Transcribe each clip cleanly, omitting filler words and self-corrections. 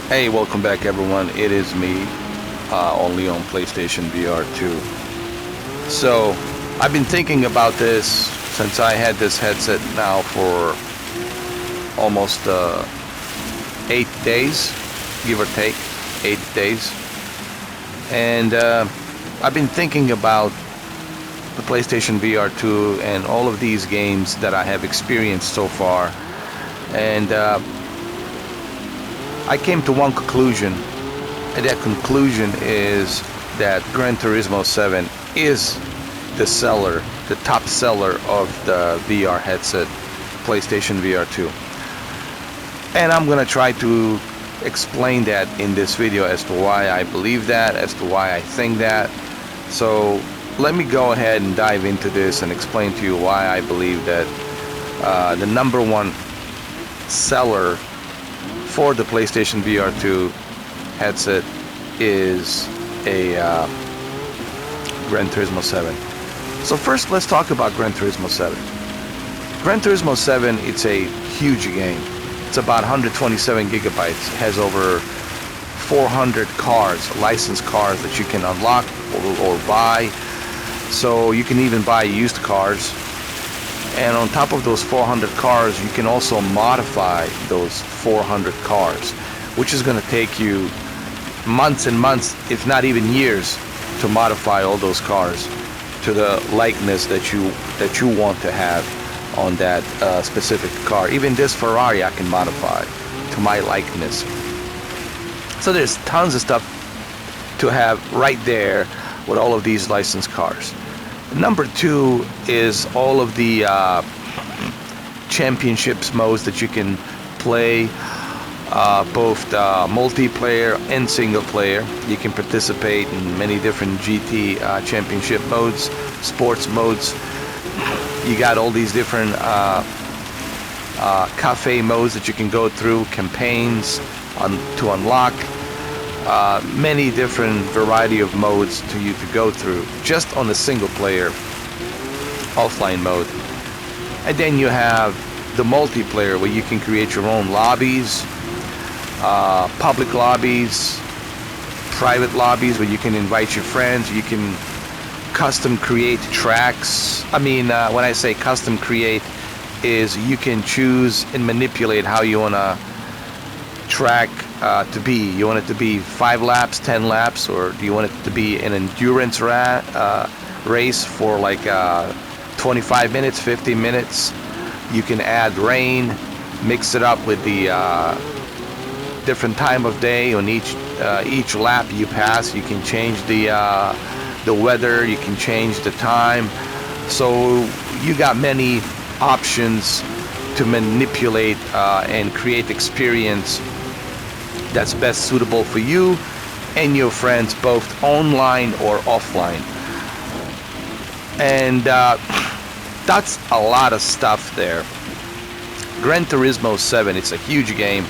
Hey, welcome back everyone. It is me, only on PlayStation VR 2. So, I've been thinking about this since I had this headset now for almost 8 days, give or take, 8 days. And I've been thinking about the PlayStation VR 2 and all of these games that I have experienced so far. And I came to one conclusion, and that conclusion is that Gran Turismo 7 is the top seller of the VR headset, PlayStation VR 2. And I'm gonna try to explain that in this video as to why I believe that, as to why I think that. So let me go ahead and dive into this and explain to you why I believe that the number one seller for the PlayStation VR 2 headset is a Gran Turismo 7. So first, let's talk about Gran Turismo 7. Gran Turismo 7, it's a huge game. It's about 127 gigabytes. It has over 400 cars, licensed cars that you can unlock or buy. So you can even buy used cars. And on top of those 400 cars, you can also modify those 400 cars, which is going to take you months and months, if not even years, to modify all those cars to the likeness that you want to have on that specific car. Even this Ferrari I can modify to my likeness. So there's tons of stuff to have right there with all of these licensed cars. Number two is all of the championships modes that you can play, both multiplayer and single player. You can participate in many different GT championship modes, sports modes. You got all these different cafe modes that you can go through, campaigns to unlock. Many different variety of modes to go through just on the single player offline mode. And then you have the multiplayer where you can create your own lobbies, public lobbies, private lobbies where you can invite your friends. You can custom create tracks. I mean, when I say custom create, is you can choose and manipulate how you want to track to be. You want it to be 5 laps, 10 laps, or do you want it to be an endurance race for like 25 minutes, 50 minutes? You can add rain, mix it up with the different time of day on each lap you pass. You can change the weather, you can change the time. So you got many options to manipulate and create experience that's best suitable for you and your friends, both online or offline. And that's a lot of stuff there. Gran Turismo 7, it's a huge game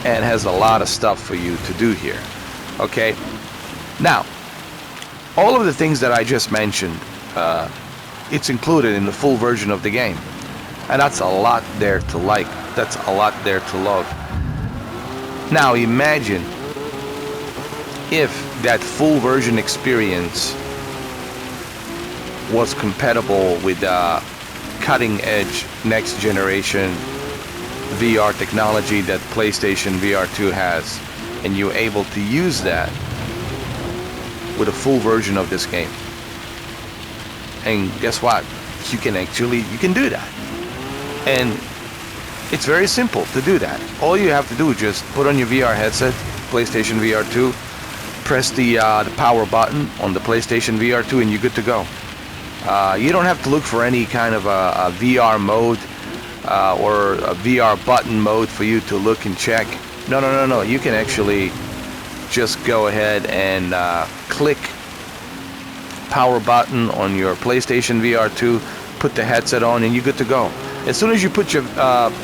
and has a lot of stuff for you to do here. Okay, now all of the things that I just mentioned, it's included in the full version of the game, and that's a lot there to like. That's a lot there to love. Now imagine if that full version experience was compatible with cutting edge next generation VR technology that PlayStation VR 2 has, and you're able to use that with a full version of this game. And guess what? You can do that. And it's very simple to do that. All you have to do is just put on your VR headset, PlayStation VR 2, press the power button on the PlayStation VR 2, and you're good to go. You don't have to look for any kind of a VR mode or a VR button mode for you to look and check. No. You can actually just go ahead and click power button on your PlayStation VR 2, put the headset on, and you're good to go. As soon as you put your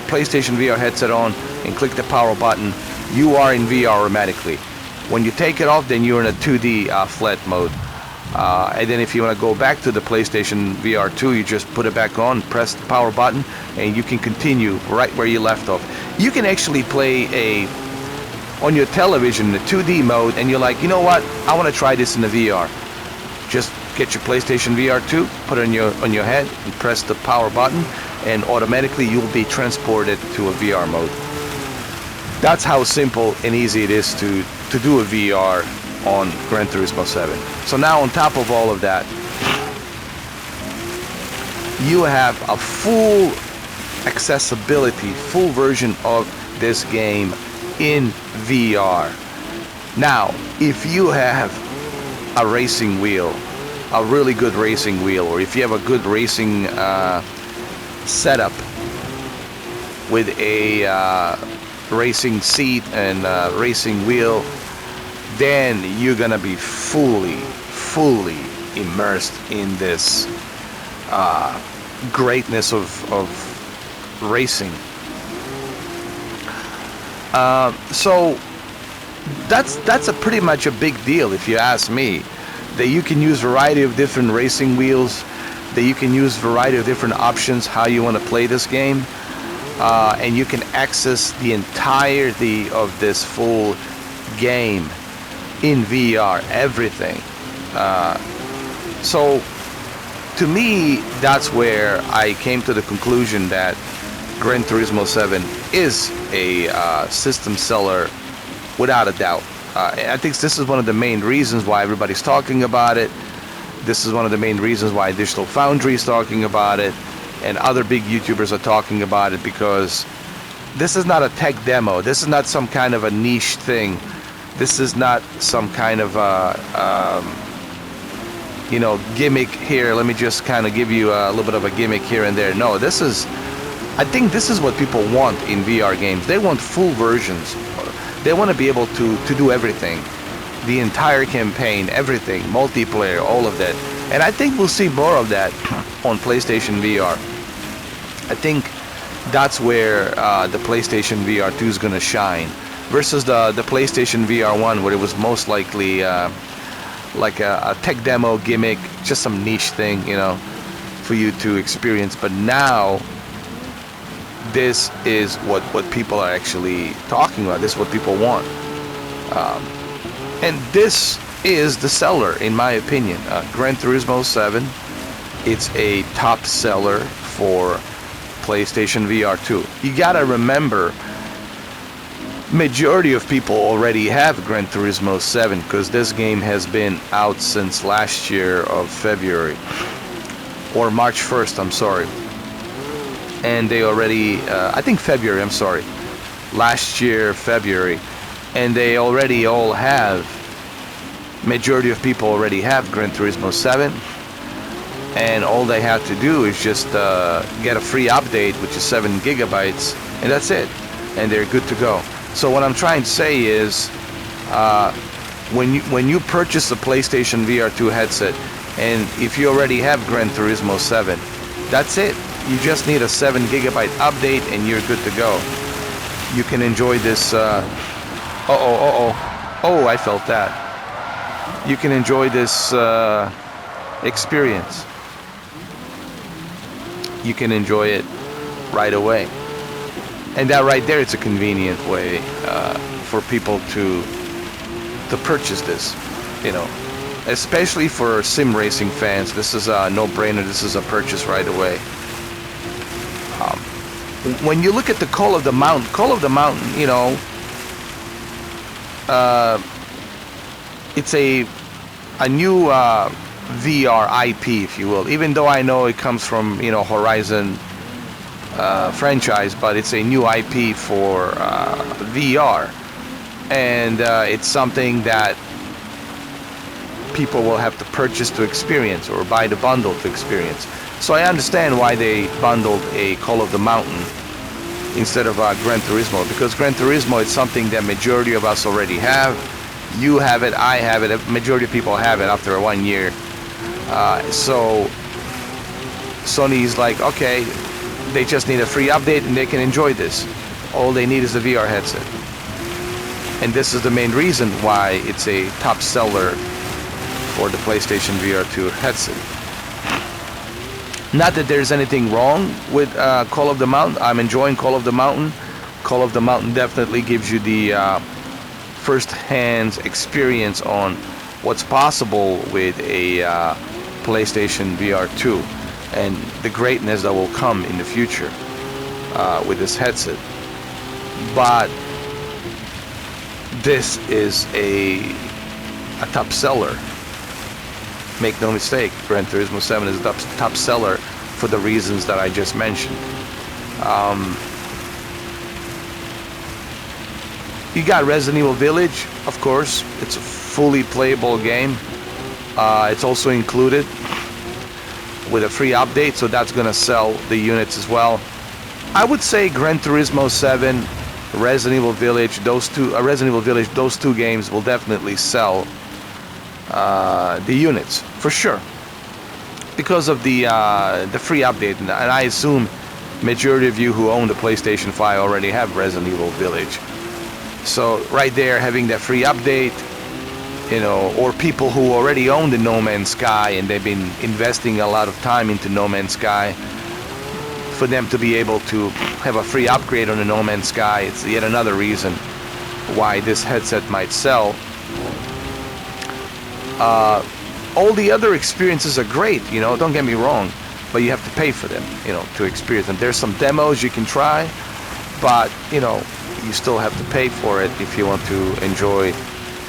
PlayStation VR headset on and click the power button, you are in VR automatically. When you take it off, then you're in a 2D flat mode. And then if you want to go back to the PlayStation VR 2, you just put it back on, press the power button, and you can continue right where you left off. You can actually play a on your television in the 2D mode, and you're like, you know what, I want to try this in the VR. Just get your PlayStation VR 2, put it on your head, and press the power button, and automatically you'll be transported to a VR mode. That's how simple and easy it is to do a VR on Gran Turismo 7. So now on top of all of that, you have a full accessibility, full version of this game in VR. Now, if you have a racing wheel, a really good racing wheel, or if you have a good racing setup with a racing seat and racing wheel, then you're gonna be fully immersed in this greatness of racing. So that's a pretty much a big deal, if you ask me, that you can use variety of different racing wheels, that you can use variety of different options how you want to play this game, and you can access the entirety of this full game in VR, everything. So to me, that's where I came to the conclusion that Gran Turismo 7 is a system seller without a doubt. I think this is one of the main reasons why everybody's talking about it. This is one of the main reasons why Digital Foundry is talking about it, and other big YouTubers are talking about it, because this is not a tech demo. This is not some kind of a niche thing. This is not some kind of gimmick here. Let me just kind of give you a little bit of a gimmick here and there. No, I think this is what people want in VR games. They want full versions. They want to be able to do everything. The entire campaign, everything, multiplayer, all of that. And I think we'll see more of that on PlayStation VR. I think that's where the PlayStation VR 2 is going to shine, versus the PlayStation VR 1, where it was most likely like a tech demo gimmick, just some niche thing, for you to experience. But now, this is what people are actually talking about. This is what people want. And this is the seller, in my opinion. Gran Turismo 7, it's a top seller for PlayStation VR 2. You gotta remember, majority of people already have Gran Turismo 7, because this game has been out since last year of February, or March 1st, I'm sorry. And they already, I think February, I'm sorry, last year February, and they already all have, majority of people already have Gran Turismo 7, and all they have to do is just get a free update, which is 7 gigabytes, and that's it, and they're good to go. So what I'm trying to say is, when you purchase the PlayStation VR 2 headset, and if you already have Gran Turismo 7, that's it. You just need a 7 gigabyte update and you're good to go. You can enjoy this, oh, I felt that. You can enjoy this experience. You can enjoy it right away. And that right there, it's a convenient way for people to purchase this, especially for sim racing fans. This is a no-brainer. This is a purchase right away. When you look at the Call of the Mountain, it's a new VR IP, if you will. Even though I know it comes from Horizon franchise, but it's a new IP for VR, and it's something that people will have to purchase to experience, or buy the bundle to experience. So I understand why they bundled a Call of the Mountain instead of Gran Turismo, because Gran Turismo is something that majority of us already have. You have it, I have it, a majority of people have it after 1 year. So Sony's like, okay, they just need a free update and they can enjoy this. All they need is a VR headset. And this is the main reason why it's a top seller for the PlayStation VR 2 headset. Not that there's anything wrong with Call of the Mountain. I'm enjoying Call of the Mountain. Call of the Mountain definitely gives you the first-hand experience on what's possible with a PlayStation VR 2 and the greatness that will come in the future with this headset. But this is a top seller. Make no mistake, Gran Turismo 7 is a top seller for the reasons that I just mentioned. You got Resident Evil Village, of course. It's a fully playable game. It's also included with a free update, so that's gonna sell the units as well. I would say Gran Turismo 7, Resident Evil Village, those two games will definitely sell the units for sure because of the free update, and I assume majority of you who own the PlayStation 5 already have Resident Evil Village. So right there, having that free update, you know, or people who already own the No Man's Sky and they've been investing a lot of time into No Man's Sky, for them to be able to have a free upgrade on the No Man's Sky, it's yet another reason why this headset might sell. All the other experiences are great, you know, don't get me wrong, but you have to pay for them, you know, to experience them. There's some demos you can try, but, you know, you still have to pay for it if you want to enjoy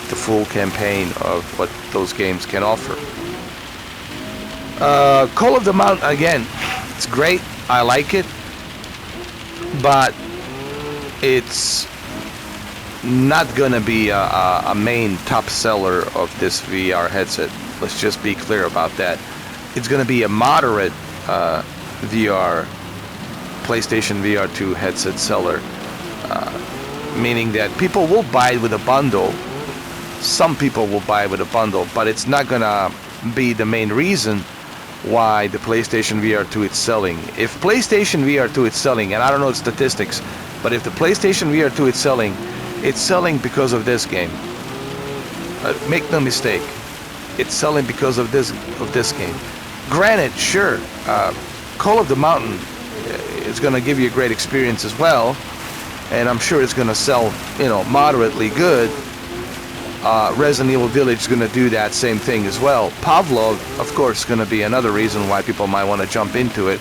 the full campaign of what those games can offer. Call of the Mountain, again, it's great, I like it, but it's not gonna be a main top seller of this VR headset. Let's just be clear about that. It's gonna be a moderate VR, PlayStation VR 2 headset seller, meaning that people will buy it with a bundle. Some people will buy it with a bundle, but it's not gonna be the main reason why the PlayStation VR 2 is selling. If PlayStation VR 2 is selling, and I don't know the statistics, but if the PlayStation VR 2 is selling, it's selling because of this game. Make no mistake, it's selling because of this game. Granted, sure, Call of the Mountain is going to give you a great experience as well, and I'm sure it's going to sell, you know, moderately good. Resident Evil Village is going to do that same thing as well. Pavlov, of course, is going to be another reason why people might want to jump into it.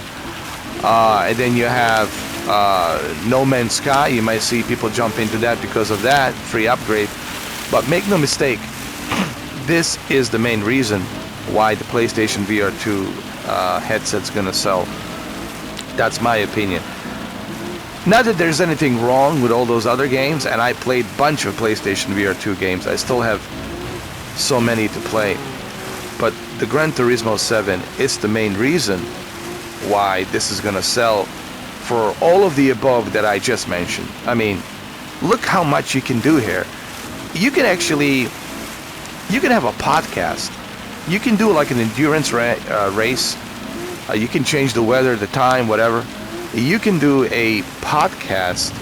And then you have No Man's Sky. You might see people jump into that because of that free upgrade. But make no mistake, this is the main reason why the PlayStation VR 2 headset's going to sell. That's my opinion. Not that there's anything wrong with all those other games, and I played a bunch of PlayStation VR 2 games. I still have so many to play. But the Gran Turismo 7 is the main reason why this is going to sell for all of the above that I just mentioned. I mean, look how much you can do here. You can have a podcast. You can do like an endurance race. You can change the weather, the time, whatever. You can do a podcast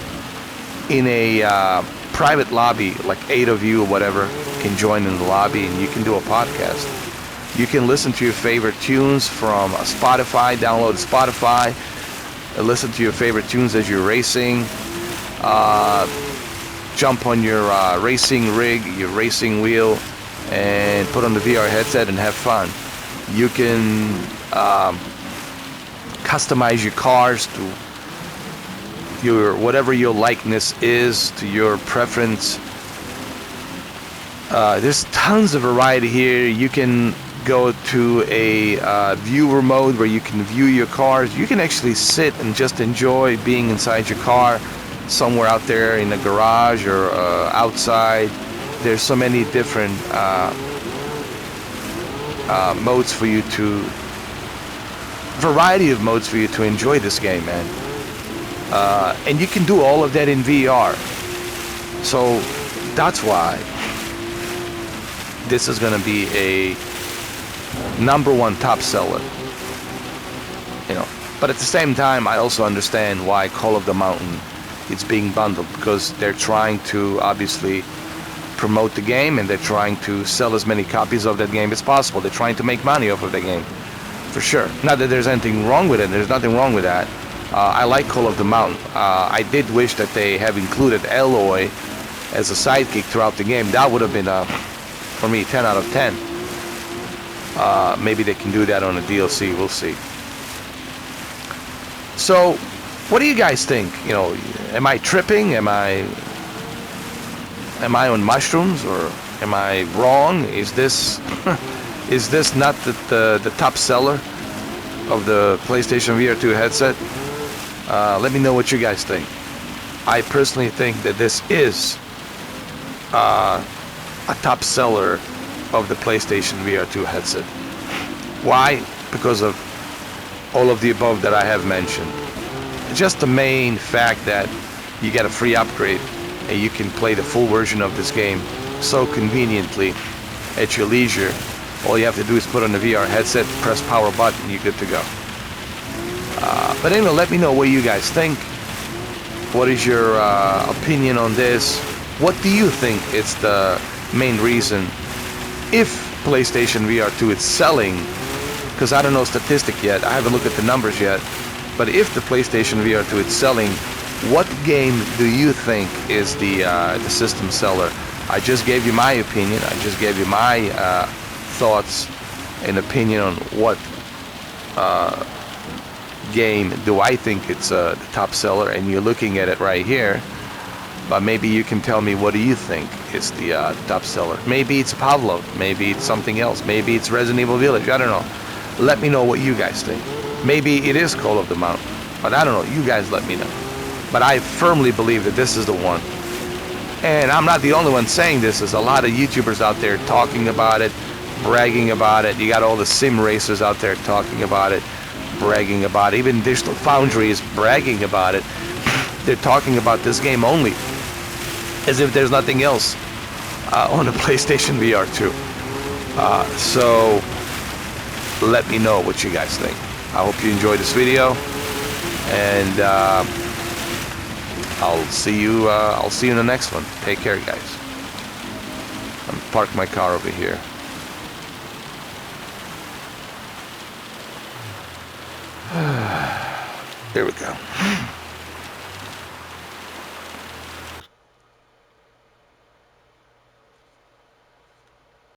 in a private lobby, like 8 of you or whatever can join in the lobby, and you can do a podcast. You can listen to your favorite tunes from Spotify, download Spotify, listen to your favorite tunes as you're racing, jump on your racing rig, your racing wheel, and put on the VR headset and have fun. You can customize your cars to your whatever your likeness is, to your preference. There's tons of variety here. You can go to a viewer mode where you can view your cars. You can actually sit and just enjoy being inside your car, somewhere out there in a garage or outside. There's so many different modes for you to, variety of modes for you to enjoy this game, man. And you can do all of that in VR. So that's why this is going to be a #1 top seller. You know, but at the same time, I also understand why Call of the Mountain is being bundled, because they're trying to obviously promote the game, and they're trying to sell as many copies of that game as possible. They're trying to make money off of the game, for sure. Not that there's anything wrong with it. There's nothing wrong with that. I like Call of the Mountain. I did wish that they have included Alloy as a sidekick throughout the game, that would have been, for me, 10 out of 10. Maybe they can do that on a DLC. We'll see. So, what do you guys think? You know, am I tripping? Am I on mushrooms, or am I wrong? Is this is this not the top seller of the PlayStation VR 2 headset? Let me know what you guys think. I personally think that this is a top seller of the PlayStation VR 2 headset. Why? Because of all of the above that I have mentioned. Just the main fact that you get a free upgrade and you can play the full version of this game so conveniently at your leisure. All you have to do is put on the VR headset, press power button, and you're good to go. But anyway, let me know what you guys think. What is your opinion on this? What do you think is the main reason, if PlayStation VR 2 is selling? Because I don't know statistic yet, I haven't looked at the numbers yet. But if the PlayStation VR 2 is selling, what game do you think is the system seller? I just gave you my opinion. I just gave you my thoughts and opinion on what game do I think it's the top seller, and you're looking at it right here. But maybe you can tell me, what do you think is the top seller? Maybe it's Pavlov, maybe it's something else, maybe it's Resident Evil Village, I don't know. Let me know what you guys think. Maybe it is Call of the Mountain, but I don't know. You guys let me know. But I firmly believe that this is the one. And I'm not the only one saying this. There's a lot of YouTubers out there talking about it, bragging about it. You got all the sim racers out there talking about it, bragging about it. Even Digital Foundry is bragging about it. They're talking about this game only, as if there's nothing else on the PlayStation VR 2. So let me know what you guys think. I hope you enjoyed this video, and I'll see you in the next one. Take care, guys. I'm parked my car over here. There we go.